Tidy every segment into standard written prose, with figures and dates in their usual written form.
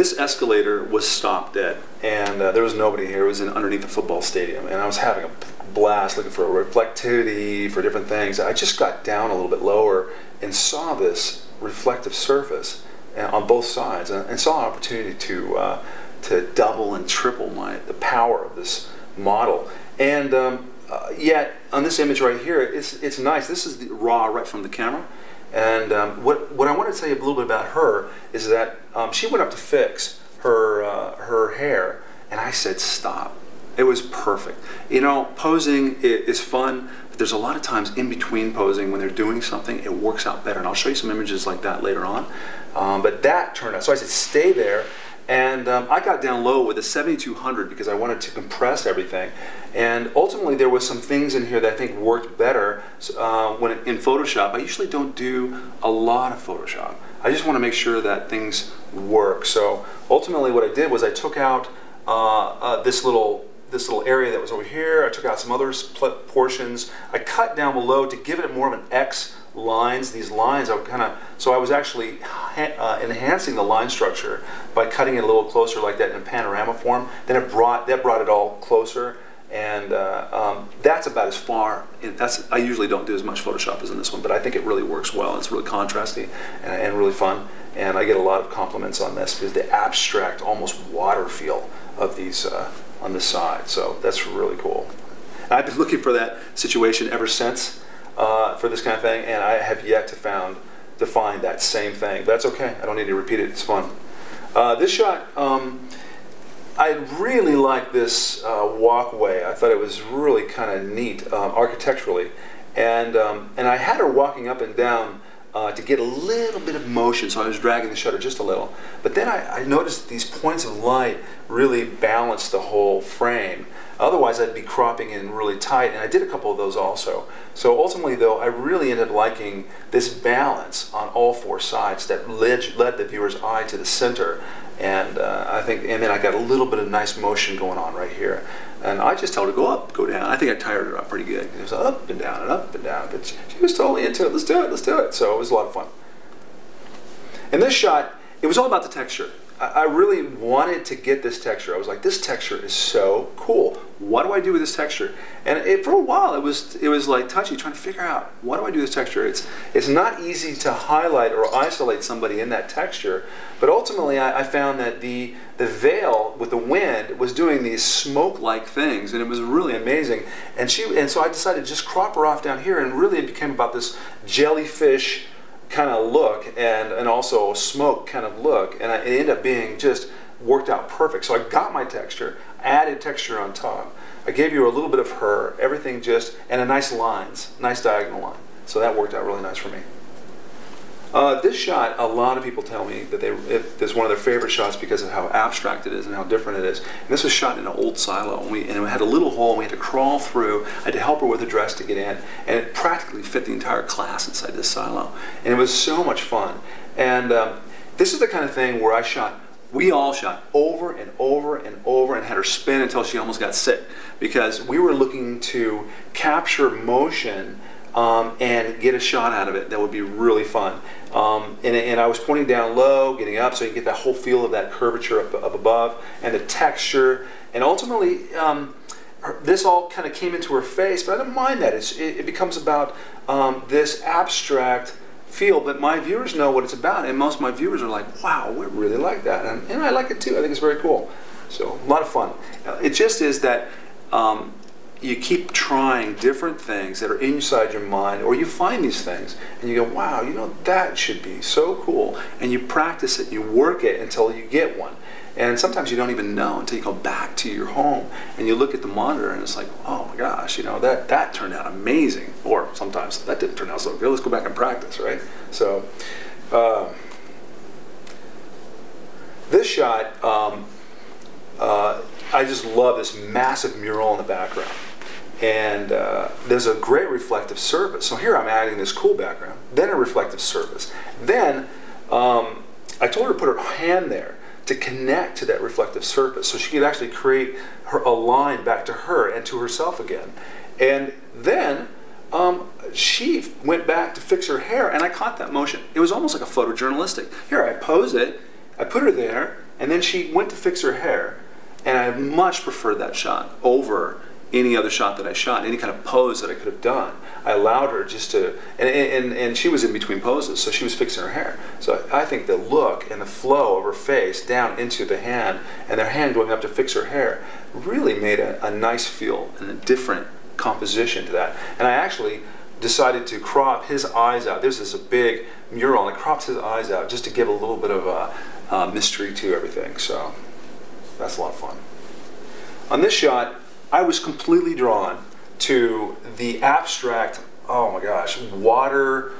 this escalator was stopped dead, and there was nobody here. It was underneath the football stadium, and I was having a blast looking for reflectivity, for different things. I just got down a little bit lower and saw this reflective surface on both sides, and saw an opportunity to double and triple the power of this model. And yet on this image right here, it's nice. This is the raw right from the camera. And what I want to tell you a little bit about her is that she went up to fix her hair, and I said stop. It was perfect. You know, posing is fun, but there's a lot of times in between posing when they're doing something, it works out better. And I'll show you some images like that later on. But that turned out, so I said stay there. And I got down low with a 7200 because I wanted to compress everything. And ultimately there was some things in here that I think worked better in Photoshop. I usually don't do a lot of Photoshop. I just want to make sure that things work. So ultimately what I did was I took out this little area that was over here. I took out some other portions. I cut down below to give it more of an X lines. These lines, so I was actually enhancing the line structure by cutting it a little closer like that in a panorama form. Then that brought it all closer, and that's about as far. I usually don't do as much Photoshop as in this one, but I think it really works well. It's really contrasty and really fun, and I get a lot of compliments on this because the abstract, almost water feel of these on this side. So that's really cool. And I've been looking for that situation ever since. For this kind of thing, and I have yet to find that same thing. But that's okay. I don't need to repeat it. It's fun. This shot, I really like this walkway. I thought it was really kind of neat architecturally, and I had her walking up and down to get a little bit of motion, so I was dragging the shutter just a little. But then I noticed these points of light really balanced the whole frame. Otherwise, I'd be cropping in really tight, and I did a couple of those also. So ultimately, though, I really ended up liking this balance on all four sides that led the viewer's eye to the center. And and then I got a little bit of nice motion going on right here. And I just told her to go up, go down. I think I tired her up pretty good. It was up and down and up and down, but she was totally into it. Let's do it, let's do it. So it was a lot of fun. In this shot, it was all about the texture. I really wanted to get this texture. I was like, this texture is so cool. What do I do with this texture? And for a while, it was like touchy, trying to figure out, what do I do with this texture? It's not easy to highlight or isolate somebody in that texture, but ultimately I found that the veil with the wind was doing these smoke-like things, and it was really amazing. And so I decided to just crop her off down here, and really it became about this jellyfish kind of look and also a smoke kind of look, and it ended up being just worked out perfect. So I got my texture, added texture on top. I gave you a little bit of her, everything just, and a nice diagonal line. So that worked out really nice for me. This shot, a lot of people tell me that it's one of their favorite shots because of how abstract it is and how different it is. And this was shot in an old silo, and it had a little hole, and we had to crawl through. I had to help her with a dress to get in, and it practically fit the entire class inside this silo. And it was so much fun. And this is the kind of thing where we all shot over and over and over and had her spin until she almost got sick, because we were looking to capture motion and get a shot out of it that would be really fun. And I was pointing down low, getting up, so you get that whole feel of that curvature up above, and the texture. And ultimately, this all kind of came into her face, but I don't mind that. It becomes about this abstract feel, but my viewers know what it's about, and most of my viewers are like, wow, we really like that. And I like it too. I think it's very cool. So, a lot of fun. It just is that you keep trying different things that are inside your mind, or you find these things and you go, wow, you know, that should be so cool, and you practice it, you work it until you get one. And sometimes you don't even know until you go back to your home and you look at the monitor and it's like, oh my gosh, you know, that turned out amazing. Or sometimes that didn't turn out so good, let's go back and practice, right? So this shot, I just love this massive mural in the background. And there's a great reflective surface. So here I'm adding this cool background, then a reflective surface. Then I told her to put her hand there to connect to that reflective surface so she could actually create a line back to her and to herself again. And then she went back to fix her hair, and I caught that motion. It was almost like a photojournalistic. Here, I pose it, I put her there, and then she went to fix her hair, and I much preferred that shot over any other shot that I shot, any kind of pose that I could have done. I allowed her just to, and she was in between poses, so she was fixing her hair. So I think the look and the flow of her face down into the hand, and their hand going up to fix her hair, really made a nice feel and a different composition to that. And I actually decided to crop his eyes out. This is a big mural, and I cropped his eyes out just to give a little bit of a mystery to everything. So that's a lot of fun. On this shot, I was completely drawn to the abstract, oh my gosh, water,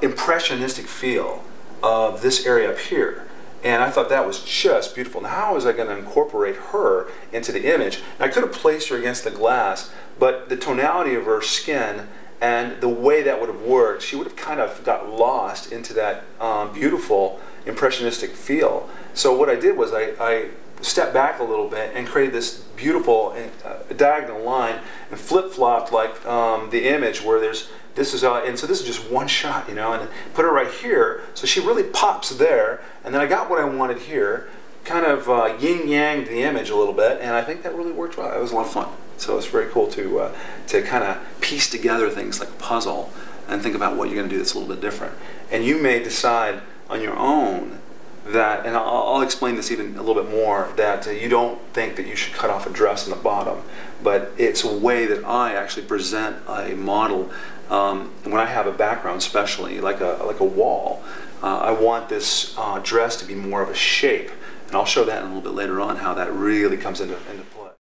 impressionistic feel of this area up here. And I thought that was just beautiful. Now, how was I going to incorporate her into the image? And I could have placed her against the glass, but the tonality of her skin and the way that would have worked, she would have kind of got lost into that beautiful impressionistic feel. So what I did was I stepped back a little bit and created this beautiful diagonal line and flip-flopped like the image where this is just one shot, you know, and put her right here, so she really pops there, and then I got what I wanted here, kind of yin-yang the image a little bit, and I think that really worked well. It was a lot of fun. So it's very cool to kind of piece together things like a puzzle and think about what you're going to do that's a little bit different. And you may decide on your own that, and I'll explain this even a little bit more, that you don't think that you should cut off a dress in the bottom, but it's a way that I actually present a model. When I have a background, especially like a wall, I want this dress to be more of a shape, and I'll show that in a little bit later on how that really comes into play.